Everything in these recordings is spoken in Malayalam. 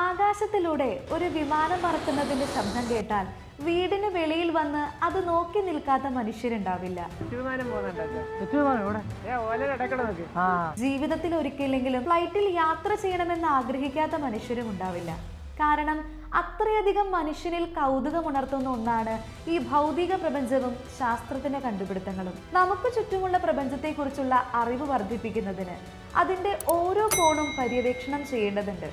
ആകാശത്തിലൂടെ ഒരു വിമാനം പറക്കുന്നതിന്റെ ശബ്ദം കേട്ടാൽ വീടിന് വെളിയിൽ വന്ന് അത് നോക്കി നിൽക്കാത്ത മനുഷ്യരുണ്ടാവില്ല. ജീവിതത്തിൽ ഒരിക്കലെങ്കിലും ഫ്ലൈറ്റിൽ യാത്ര ചെയ്യണമെന്ന് ആഗ്രഹിക്കാത്ത മനുഷ്യരും ഉണ്ടാവില്ല. കാരണം അത്രയധികം മനുഷ്യനിൽ കൗതുകമുണർത്തുന്ന ഒന്നാണ് ഈ ഭൗതിക പ്രപഞ്ചവും ശാസ്ത്രത്തിന്റെ കണ്ടുപിടുത്തങ്ങളും. നമുക്ക് ചുറ്റുമുള്ള പ്രപഞ്ചത്തെക്കുറിച്ചുള്ള അറിവ് വർദ്ധിപ്പിക്കുന്നതിന് അതിന്റെ ഓരോ കോണും പര്യവേക്ഷണം ചെയ്യേണ്ടതുണ്ട്.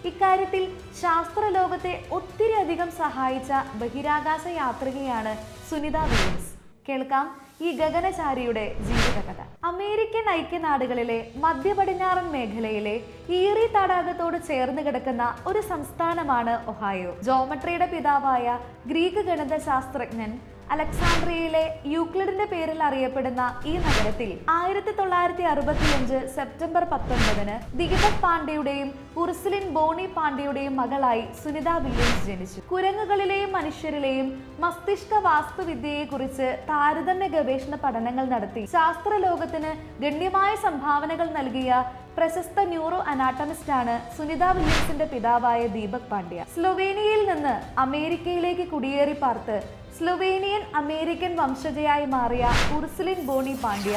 ഇക്കാര്യത്തിൽ ശാസ്ത്രലോകത്തെ ഒത്തിരി അധികം സഹായിച്ച ബഹിരാകാശ യാത്രികയാണ് സുനിത വില്യംസ്. കേൾക്കാം ഈ ഗഗനചാരിയുടെ ജീവിതകഥ. അമേരിക്കൻ ഐക്യനാടുകളിലെ മധ്യ പടിഞ്ഞാറൻ മേഖലയിലെ ഈറി തടാകത്തോട് ചേർന്ന് കിടക്കുന്ന ഒരു സംസ്ഥാനമാണ് ഒഹായോ. ജോമെട്രിയുടെ പിതാവായ ഗ്രീക്ക് ഗണിത ശാസ്ത്രജ്ഞൻ അലക്സാണ്ട്രിയയിലെ യൂക്ലിഡിന്റെ പേരിൽ അറിയപ്പെടുന്ന ഈ നഗരത്തിൽ 1965 സെപ്റ്റംബർ 19 ദിഗിതക് പാണ്ഡെയുടെയും ഉർസുലിൻ ബോണി പാണ്ഡെയുടെയും മകളായി സുനിത വില്യംസ് ജനിച്ചു. കുരങ്ങുകളിലെയും മനുഷ്യരിലെയും മസ്തിഷ്ക വാസ്തുവിദ്യയെ കുറിച്ച് താരതമ്യ ഗവേഷണ പഠനങ്ങൾ നടത്തി ശാസ്ത്രലോകത്തിന് ഗണ്യമായ സംഭാവനകൾ നൽകിയ പ്രശസ്ത ന്യൂറോ അനാട്ടമിസ്റ്റാണ് സുനിത വില്യംസിന്റെ പിതാവായ ദീപക് പാണ്ഡ്യ. സ്ലൊവേനിയയിൽ നിന്ന് അമേരിക്കയിലേക്ക് കുടിയേറി പാർത്ത് സ്ലൊവേനിയൻ അമേരിക്കൻ വംശജയായി മാറിയ ഉർസുലിൻ ബോണി പാണ്ഡ്യ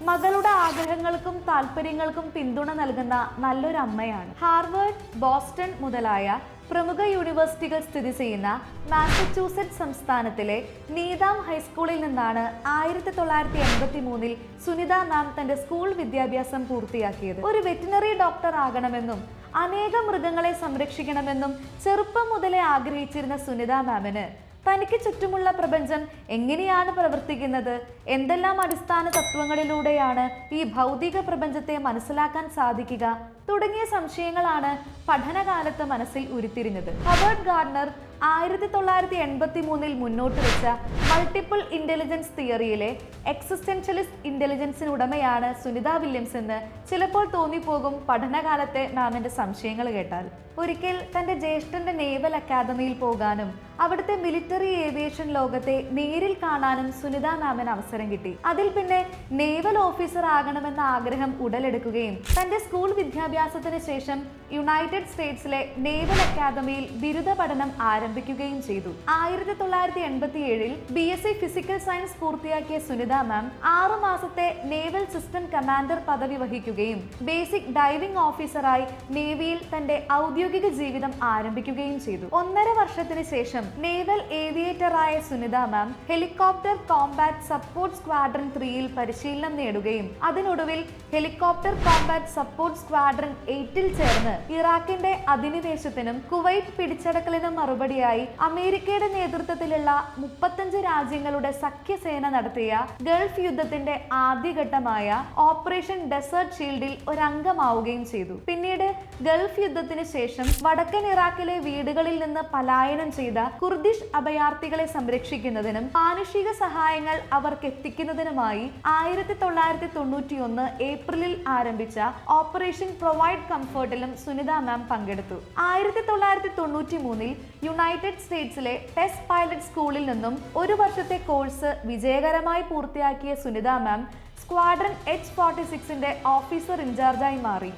മകളുടെ ആഗ്രഹങ്ങൾക്കും താല്പര്യങ്ങൾക്കും പിന്തുണ നൽകുന്ന നല്ലൊരു അമ്മയാണ്. ഹാർവേഡ്, ബോസ്റ്റൺ മുതലായ പ്രമുഖ യൂണിവേഴ്സിറ്റികൾ സ്ഥിതി ചെയ്യുന്ന മാസച്യൂസെറ്റ്സ് സംസ്ഥാനത്തിലെ നീതാം ഹൈസ്കൂളിൽ നിന്നാണ് 1983 സുനിത മാം തന്റെ സ്കൂൾ വിദ്യാഭ്യാസം പൂർത്തിയാക്കിയത്. ഒരു വെറ്റിനറി ഡോക്ടർ ആകണമെന്നും അനേകം മൃഗങ്ങളെ സംരക്ഷിക്കണമെന്നും ചെറുപ്പം മുതലേ ആഗ്രഹിച്ചിരുന്ന സുനിത മാമിന് തനിക്ക് ചുറ്റുമുള്ള പ്രപഞ്ചം എങ്ങനെയാണ് പ്രവർത്തിക്കുന്നത്, എന്തെല്ലാം അടിസ്ഥാന തത്വങ്ങളിലൂടെയാണ് ഈ ഭൗതിക പ്രപഞ്ചത്തെ മനസ്സിലാക്കാൻ സാധിക്കുക തുടങ്ങിയ സംശയങ്ങളാണ് പഠനകാലത്ത് മനസ്സിൽ ഉരുത്തിരിഞ്ഞത്. ഹവേർഡ് ഗാർഡനർ 1983 മുന്നോട്ട് വെച്ച multiple intelligence തിയറിയിലെ existentialist ഇന്റലിജൻസിനുടമയാണ് Sunitha Williams എന്ന് ചിലപ്പോൾ തോന്നിപ്പോകും പഠനകാലത്തെ മാമിന്റെ സംശയങ്ങൾ കേട്ടാൽ. ഒരിക്കൽ തന്റെ ജ്യേഷ്ഠന്റെ നേവൽ അക്കാദമിയിൽ പോകാനും അവിടുത്തെ മിലിറ്ററി ഏവിയേഷൻ ലോകത്തെ നേരിൽ കാണാനും സുനിത മാമിന് അവസരം കിട്ടി. അതിൽ പിന്നെ നേവൽ ഓഫീസർ ആകണമെന്ന ആഗ്രഹം ഉടലെടുക്കുകയും തന്റെ സ്കൂൾ വിദ്യാഭ്യാസത്തിന് ശേഷം യുണൈറ്റഡ് സ്റ്റേറ്റ്സിലെ നേവൽ അക്കാദമിയിൽ ബിരുദ പഠനം ആരംഭിക്കുകയും ചെയ്തു. 1987 BSc ഫിസിക്കൽ സയൻസ് പൂർത്തിയാക്കിയ സുനിത മാം 6 മാസത്തെ നേവൽ സിസ്റ്റം കമാൻഡർ പദവി വഹിക്കുകയും ബേസിക് ഡൈവിംഗ് ഓഫീസറായി നേവിയിൽ തന്റെ ഔദ്യോഗിക ജീവിതം ആരംഭിക്കുകയും ചെയ്തു. 1.5 വർഷത്തിന് ശേഷം നേവൽ ഏവിയേറ്ററായ സുനിത മാം ഹെലികോപ്റ്റർ കോംബാറ്റ് സപ്പോർട്ട് സ്ക്വാഡ്രൺ 3ൽ പരിശീലനം നേടുകയും അതിനൊടുവിൽ ഹെലികോപ്റ്റർ കോംബാറ്റ് സപ്പോർട്ട് സ്ക്വാഡ്രൺ 8ൽ ചേർന്ന് ഇറാഖിന്റെ അധിനിവേശത്തിനും കുവൈറ്റ് പിടിച്ചടക്കലിനും മറുപടിയായി അമേരിക്കയുടെ നേതൃത്വത്തിലുള്ള 35 രാജ്യങ്ങളുടെ സഖ്യസേന നടത്തിയ ഗൾഫ് യുദ്ധത്തിന്റെ ആദ്യഘട്ടമായ ഓപ്പറേഷൻ ഡെസേർട്ട് ഷീൽഡിൽ ഒരംഗമാവുകയും ചെയ്തു. പിന്നീട് ഗൾഫ് യുദ്ധത്തിന് ശേഷം വടക്കൻ ഇറാഖിലെ വീടുകളിൽ നിന്ന് പലായനം ചെയ്ത കുർദിഷ് അഭയാർത്ഥികളെ സംരക്ഷിക്കുന്നതിനും മാനുഷിക സഹായങ്ങൾ അവർക്ക് എത്തിക്കുന്നതിനുമായി 1991 ഏപ്രിലിൽ ആരംഭിച്ച ഓപ്പറേഷൻ പ്രൊവൈഡ് കംഫർട്ടിലും സുനിത മാം പങ്കെടുത്തു. 1993 യുണൈറ്റഡ് സ്റ്റേറ്റ്സിലെ ടെസ്റ്റ് പൈലറ്റ് സ്കൂളിൽ നിന്നും 1 വർഷത്തെ കോഴ്സ് വിജയകരമായി പൂർത്തിയാക്കിയ സുനിത മാം സ്ക്വാഡ്രൺ H-46ന്റെ ഓഫീസർ ഇൻചാർജായി മാറി.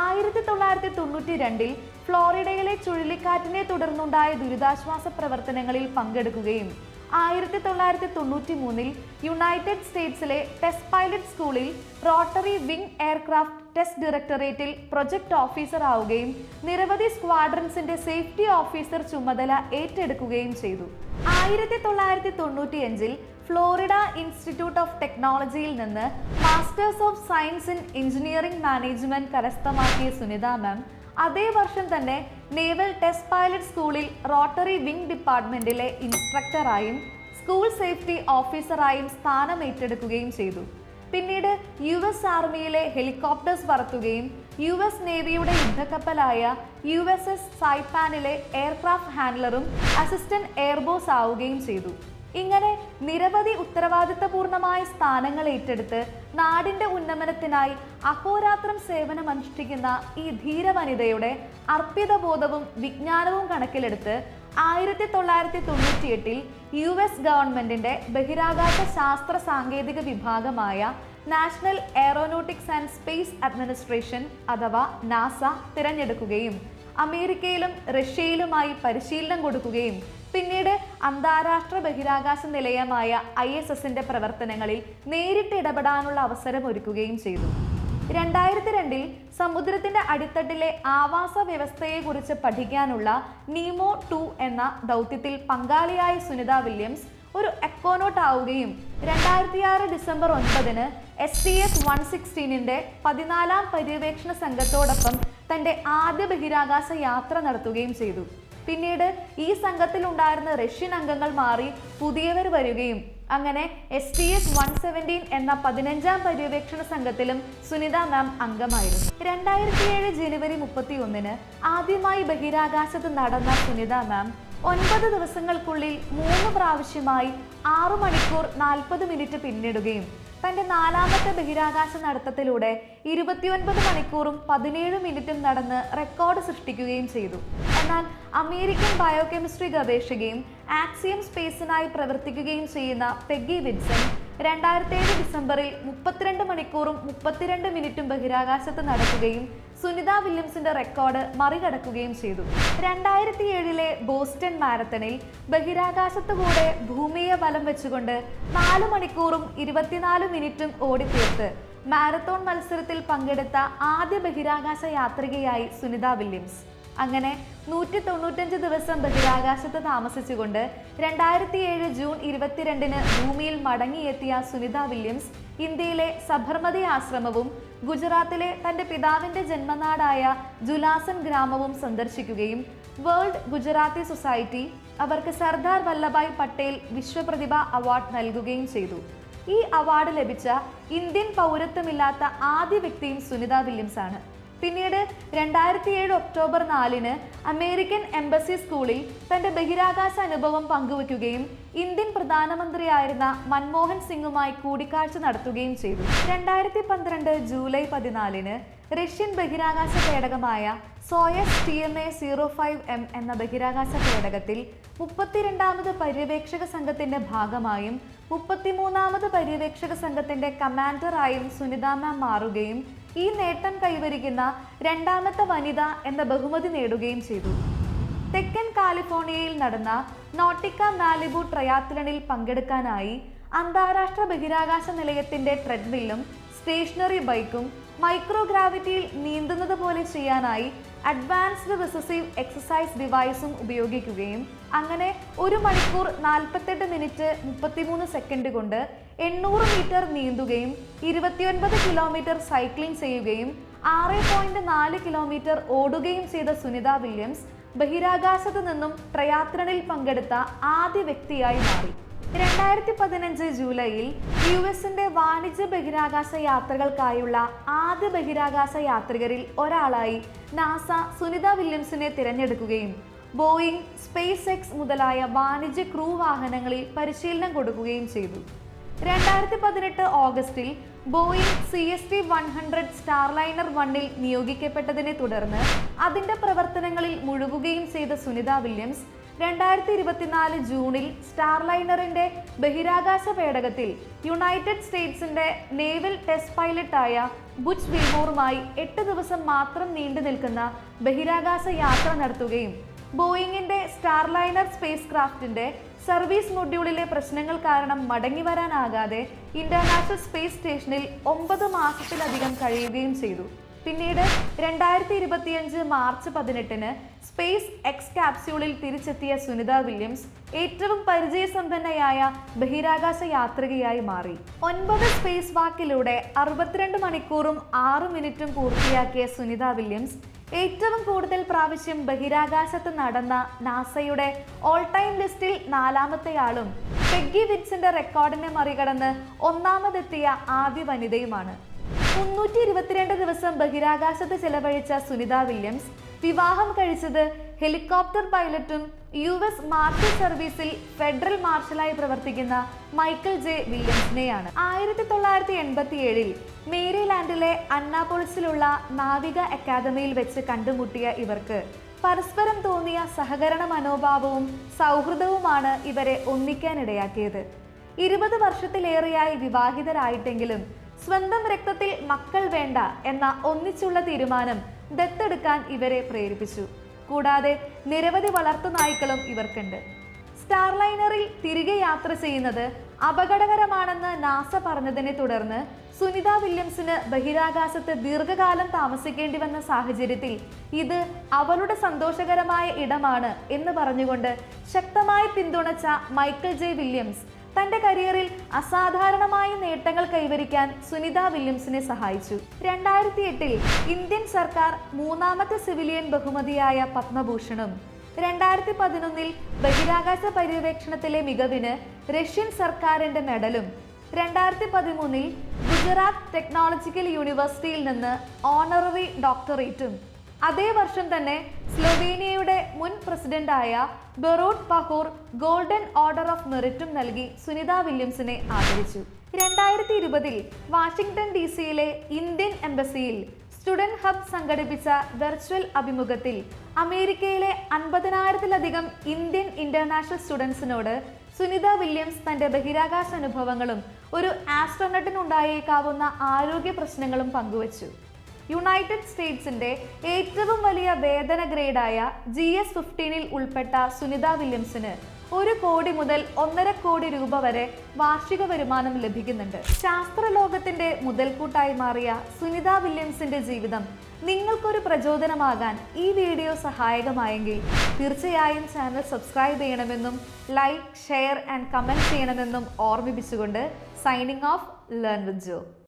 1992 ഫ്ലോറിഡയിലെ ചുഴലിക്കാറ്റിനെ തുടർന്നുണ്ടായ ദുരിതാശ്വാസ പ്രവർത്തനങ്ങളിൽ പങ്കെടുക്കുകയും 1993 യുണൈറ്റഡ് സ്റ്റേറ്റ്സിലെ ടെസ്റ്റ് പൈലറ്റ് സ്കൂളിൽ റോട്ടറി വിംഗ് എയർക്രാഫ്റ്റ് ടെസ്റ്റ് ഡയറക്ടറേറ്റിൽ പ്രൊജക്ട് ഓഫീസർ ആവുകയും നിരവധി സ്ക്വാഡ്രൻസിന്റെ സേഫ്റ്റി ഓഫീസർ ചുമതല ഏറ്റെടുക്കുകയും ചെയ്തു. 1995 ഫ്ലോറിഡ ഇൻസ്റ്റിറ്റ്യൂട്ട് ഓഫ് ടെക്നോളജിയിൽ നിന്ന് masters of science in engineering management കരസ്ഥമാക്കിയ സുനിത മാം അതേ വർഷം തന്നെ നേവൽ ടെസ്റ്റ് പൈലറ്റ് സ്കൂളിൽ റോട്ടറി വിംഗ് ഡിപ്പാർട്ട്മെന്റിലെ ഇൻസ്ട്രക്ടറായും സ്കൂൾ സേഫ്റ്റി ഓഫീസറായും സ്ഥാനം ഏറ്റെടുക്കുകയും ചെയ്തു. പിന്നീട് US ആർമിയിലെ ഹെലികോപ്റ്റേഴ്സ് പറത്തുകയും US നേവിയുടെ യുദ്ധക്കപ്പലായ USS സൈപാനിലെ എയർക്രാഫ്റ്റ് ഹാൻഡ്ലറും അസിസ്റ്റന്റ് എയർബോസ് ആവുകയും ചെയ്തു. ഇങ്ങനെ നിരവധി ഉത്തരവാദിത്തപൂർണമായ സ്ഥാനങ്ങൾ ഏറ്റെടുത്ത് നാടിന്റെ ഉന്നമനത്തിനായി അഹോരാത്രം സേവനമനുഷ്ഠിക്കുന്ന ഈ ധീര വനിതയുടെ അർപ്പിതബോധവും വിജ്ഞാനവും കണക്കിലെടുത്ത് 1998 US ഗവൺമെന്റിന്റെ ബഹിരാകാശ ശാസ്ത്ര സാങ്കേതിക വിഭാഗമായ national aeronautics and space administration അഥവാ നാസ തിരഞ്ഞെടുക്കുകയും അമേരിക്കയിലും റഷ്യയിലുമായി പരിശീലനം കൊടുക്കുകയും പിന്നീട് അന്താരാഷ്ട്ര ബഹിരാകാശ നിലയമായ ISSന്റെ പ്രവർത്തനങ്ങളിൽ നേരിട്ട് ഇടപെടാനുള്ള അവസരം ഒരുക്കുകയും ചെയ്തു. 2002 സമുദ്രത്തിന്റെ അടിത്തട്ടിലെ ആവാസ വ്യവസ്ഥയെക്കുറിച്ച് പഠിക്കാനുള്ള നീമോ 2 എന്ന ദൗത്യത്തിൽ പങ്കാളിയായ സുനിത വില്യംസ് ഒരു എക്കോനോട്ട് ആവുകയും 2006 ഡിസംബർ 9 STS-116ന്റെ 14ാം പര്യവേക്ഷണ സംഘത്തോടൊപ്പം തന്റെ ആദ്യ ബഹിരാകാശ യാത്ര നടത്തുകയും ചെയ്തു. പിന്നീട് ഈ സംഘത്തിൽ ഉണ്ടായിരുന്ന റഷ്യൻ അംഗങ്ങൾ മാറി പുതിയവർ വരികയും അങ്ങനെ STS-117 എന്ന 15ാം പര്യവേക്ഷണ സംഘത്തിലും സുനിത മാം അംഗമായിരുന്നു. 2007 ജനുവരി 31 ആദ്യമായി ബഹിരാകാശത്ത് നടന്ന സുനിത മാം 9 ദിവസങ്ങൾക്കുള്ളിൽ 3 പ്രാവശ്യമായി 6 മണിക്കൂർ 40 മിനിറ്റ് പിന്നിടുകയും തന്റെ 4ാമത്തെ ബഹിരാകാശ നടത്തത്തിലൂടെ 29 മണിക്കൂറും 17 മിനിറ്റും നടന്ന് റെക്കോർഡ് സൃഷ്ടിക്കുകയും ചെയ്തു. എന്നാൽ അമേരിക്കൻ ബയോകെമിസ്ട്രി ഗവേഷകയും ആക്സിയം സ്പേസിനായി പ്രവർത്തിക്കുകയും ചെയ്യുന്ന പെഗ്ഗി വിൻസൻ 2007 ഡിസംബറിൽ 32 മണിക്കൂറും 32 മിനിറ്റും ബഹിരാകാശത്ത് നടക്കുകയും സുനിത വില്യംസിന്റെ റെക്കോർഡ് മറികടക്കുകയും ചെയ്തു. 2007 ബോസ്റ്റൺ മാരത്തണിൽ ബഹിരാകാശത്ത് കൂടെ ഭൂമിയെ വലം വെച്ചുകൊണ്ട് 4 മണിക്കൂറും 24 മിനിറ്റും ഓടിത്തീർത്ത് മാരത്തോൺ മത്സരത്തിൽ പങ്കെടുത്ത ആദ്യ ബഹിരാകാശ യാത്രികയായി സുനിത വില്യംസ്. അങ്ങനെ 195 ദിവസം ബഹിരാകാശത്ത് താമസിച്ചുകൊണ്ട് 2007 ജൂൺ 22 ഭൂമിയിൽ മടങ്ങിയെത്തിയ സുനിത വില്യംസ് ഇന്ത്യയിലെ സബർമതി ആശ്രമവും ഗുജറാത്തിലെ തന്റെ പിതാവിന്റെ ജന്മനാടായ ജുലാസൻ ഗ്രാമവും സന്ദർശിക്കുകയും വേൾഡ് ഗുജറാത്തി സൊസൈറ്റി അവർക്ക് സർദാർ വല്ലഭായ് പട്ടേൽ വിശ്വപ്രതിഭ അവാർഡ് നൽകുകയും ചെയ്തു. ഈ അവാർഡ് ലഭിച്ച ഇന്ത്യൻ പൗരത്വമില്ലാത്ത ആദ്യ വ്യക്തിയും സുനിത വില്യംസ് ആണ്. പിന്നീട് 2007 ഒക്ടോബർ 4 അമേരിക്കൻ എംബസി സ്കൂളിൽ തന്റെ ബഹിരാകാശ അനുഭവം പങ്കുവയ്ക്കുകയും ഇന്ത്യൻ പ്രധാനമന്ത്രിയായിരുന്ന മൻമോഹൻ സിംഗുമായി കൂടിക്കാഴ്ച നടത്തുകയും ചെയ്തു. 2012 ജൂലൈ 14 റഷ്യൻ ബഹിരാകാശ പേടകമായ സോയസ് TMA-05M എന്ന ബഹിരാകാശ പേടകത്തിൽ 32ാമത് പര്യവേക്ഷക സംഘത്തിന്റെ ഭാഗമായും 33ാമത് പര്യവേക്ഷക സംഘത്തിന്റെ കമാൻഡറായും സുനിത മാം മാറുകയും ഈ നേട്ടം കൈവരിക്കുന്ന 2ാമത്തെ വനിത എന്ന ബഹുമതി നേടുകയും ചെയ്തു. തെക്കൻ കാലിഫോർണിയയിൽ നടന്ന നോട്ടിക്ക മാലിബു ട്രയാത്ലണിൽ പങ്കെടുക്കാനായി അന്താരാഷ്ട്ര ബഹിരാകാശ നിലയത്തിന്റെ ട്രെഡ്മില്ലും സ്റ്റേഷനറി ബൈക്കും മൈക്രോഗ്രാവിറ്റിയിൽ നീന്തുന്നത് പോലെ ചെയ്യാനായി അഡ്വാൻസ്ഡ് റിസസീവ് എക്സസൈസ് ഡിവൈസും ഉപയോഗിക്കുകയും അങ്ങനെ 1 മണിക്കൂർ 48 മിനിറ്റ് 33 സെക്കൻഡ് കൊണ്ട് 800 മീറ്റർ നീന്തുകയും 29 കിലോമീറ്റർ സൈക്ലിംഗ് ചെയ്യുകയും 6.4 കിലോമീറ്റർ ഓടുകയും ചെയ്ത സുനിത വില്യംസ് ബഹിരാകാശത്ത് നിന്നും ട്രയാത്ലണിൽ പങ്കെടുത്ത ആദ്യ വ്യക്തിയായി മാറി. 2015 ജൂലൈയിൽ യുഎസിന്റെ വാണിജ്യ ബഹിരാകാശ യാത്രകൾക്കായുള്ള ആദ്യ ബഹിരാകാശ യാത്രികരിൽ ഒരാളായി നാസ സുനിത വില്യംസിനെ തിരഞ്ഞെടുക്കുകയും ബോയിങ്, സ്പേസ് എക്സ് മുതലായ വാണിജ്യ ക്രൂ വാഹനങ്ങളിൽ പരിശീലനം കൊടുക്കുകയും ചെയ്തു. 2018 ഓഗസ്റ്റിൽ ബോയിങ് CST-100 സ്റ്റാർലൈനർ 1ൽ നിയോഗിക്കപ്പെട്ടതിനെ തുടർന്ന് അതിന്റെ പ്രവർത്തനങ്ങളിൽ മുഴുകുകയും ചെയ്ത സുനിത വില്യംസ് 2024 ജൂണിൽ സ്റ്റാർലൈനറിന്റെ ബഹിരാകാശ പേടകത്തിൽ യുണൈറ്റഡ് സ്റ്റേറ്റ്സിന്റെ നേവൽ ടെസ്റ്റ് പൈലറ്റായ ബുച്ച് വിൽമോറുമായി 8 ദിവസം മാത്രം നീണ്ടു നിൽക്കുന്ന ബഹിരാകാശ യാത്ര നടത്തുകയും ബോയിങ്ങിന്റെ സ്റ്റാർലൈനർ സ്പേസ് ക്രാഫ്റ്റിന്റെ സർവീസ് മൊഡ്യൂളിലെ പ്രശ്നങ്ങൾ കാരണം മടങ്ങി വരാനാകാതെ ഇന്റർനാഷണൽ സ്പേസ് സ്റ്റേഷനിൽ 9 മാസത്തിലധികം കഴിയുകയും ചെയ്തു. പിന്നീട് 2025 മാർച്ച് 18 സ്പേസ് എക്സ് ക്യാപ്സ്യൂളിൽ തിരിച്ചെത്തിയ സുനിത വില്യംസ് ഏറ്റവും പരിചയസമ്പന്നയായ ബഹിരാകാശ യാത്രികയായി മാറി. 9 സ്പേസ് വാക്കിലൂടെ 62 മണിക്കൂറും 6 മിനിറ്റും പൂർത്തിയാക്കിയ സുനിത വില്യംസ് ഏറ്റവും കൂടുതൽ പ്രാവശ്യം ബഹിരാകാശത്ത് നടന്ന നാസയുടെ ഓൾ ടൈം ലിസ്റ്റിൽ 4ാമത്തെയാളും പെഗ്ഗി വിൻസന്റെ റെക്കോർഡിനെ മറികടന്ന് 1ാമതെത്തിയ ആദ്യ വനിതയുമാണ്. 322 ദിവസം ബഹിരാകാശത്ത് ചെലവഴിച്ച സുനിത വില്യംസ് വിവാഹം കഴിച്ചത് ഹെലികോപ്റ്റർ പൈലറ്റും US മാർഷൽ സർവീസിൽ ഫെഡറൽ മാർഷലായി പ്രവർത്തിക്കുന്ന മൈക്കൽ ജെ വില്യംസിനെയാണ്. 1987 മേരിലാൻഡിലെ അന്നാപോളിസിലുള്ള നാവിക അക്കാദമിയിൽ വെച്ച് കണ്ടുമുട്ടിയ ഇവർക്ക് പരസ്പരം തോന്നിയ സഹകരണ മനോഭാവവും സൗഹൃദവുമാണ് ഇവരെ ഒന്നിക്കാനിടയാക്കിയത്. 20 വർഷത്തിലേറെയായി വിവാഹിതരായിട്ടെങ്കിലും സ്വന്തം രക്തത്തിൽ മക്കൾ വേണ്ട എന്ന ഒന്നിച്ചുള്ള തീരുമാനം ദത്തെടുക്കാൻ ഇവരെ പ്രേരിപ്പിച്ചു. കൂടാതെ നിരവധി വളർത്തുനായ്ക്കളും ഇവർക്കുണ്ട്. സ്റ്റാർലൈനറിൽ തിരികെ യാത്ര ചെയ്യുന്നത് അപകടകരമാണെന്ന് നാസ പറഞ്ഞതിനെ തുടർന്ന് സുനിത വില്യംസിന് ബഹിരാകാശത്ത് ദീർഘകാലം താമസിക്കേണ്ടി വന്ന സാഹചര്യത്തിൽ ഇത് അവളുടെ സന്തോഷകരമായ ഇടമാണ് എന്ന് പറഞ്ഞുകൊണ്ട് ശക്തമായി പിന്തുണച്ച മൈക്കൽ ജെ വില്യംസ് തന്റെ കരിയറിൽ അസാധാരണമായ നേട്ടങ്ങൾ കൈവരിക്കാൻ സുനിത വില്യംസിനെ സഹായിച്ചു. 2008 ഇന്ത്യൻ സർക്കാർ മൂന്നാമത്തെ സിവിലിയൻ ബഹുമതിയായ പത്മഭൂഷണും 2011 ബഹിരാകാശ പര്യവേക്ഷണത്തിലെ മികവിന് റഷ്യൻ സർക്കാരിന്റെ മെഡലും 2013 ഗുജറാത്ത് ടെക്നോളജിക്കൽ യൂണിവേഴ്സിറ്റിയിൽ നിന്ന് ഓണററി ഡോക്ടറേറ്റും അതേ വർഷം തന്നെ സ്ലൊവേനിയയുടെ മുൻ പ്രസിഡന്റായ ബെറോട്ട് പഹോർ ഗോൾഡൻ ഓർഡർ ഓഫ് മെറിറ്റും നൽകി സുനിത വില്യംസിനെ ആദരിച്ചു. 2020 വാഷിംഗ്ടൺ DC-യിലെ ഇന്ത്യൻ എംബസിയിൽ സ്റ്റുഡന്റ് ഹബ് സംഘടിപ്പിച്ച വെർച്വൽ അഭിമുഖത്തിൽ അമേരിക്കയിലെ 50,000-ലധികം ഇന്ത്യൻ ഇന്റർനാഷണൽ സ്റ്റുഡൻസിനോട് സുനിത വില്യംസ് തന്റെ ബഹിരാകാശ അനുഭവങ്ങളും ഒരു ആസ്ട്രോനട്ടിനുണ്ടായേക്കാവുന്ന ആരോഗ്യ പ്രശ്നങ്ങളും പങ്കുവച്ചു. യുണൈറ്റഡ് സ്റ്റേറ്റ്സിന്റെ ഏറ്റവും വലിയ വേതന ഗ്രേഡായ GS-15 ഉൾപ്പെട്ട സുനിത വില്യംസിന് 1 കോടി മുതൽ 1.5 കോടി രൂപ വരെ വാർഷിക വരുമാനം ലഭിക്കുന്നുണ്ട്. ശാസ്ത്രലോകത്തിന്റെ മുതൽക്കൂട്ടായി മാറിയ സുനിത വില്യംസിന്റെ ജീവിതം നിങ്ങൾക്കൊരു പ്രചോദനമാകാൻ ഈ വീഡിയോ സഹായകമായെങ്കിൽ തീർച്ചയായും ചാനൽ സബ്സ്ക്രൈബ് ചെയ്യണമെന്നും ലൈക്ക്, ഷെയർ ആൻഡ് കമന്റ് ചെയ്യണമെന്നും ഓർമ്മിപ്പിച്ചുകൊണ്ട് signing off learn with Joe.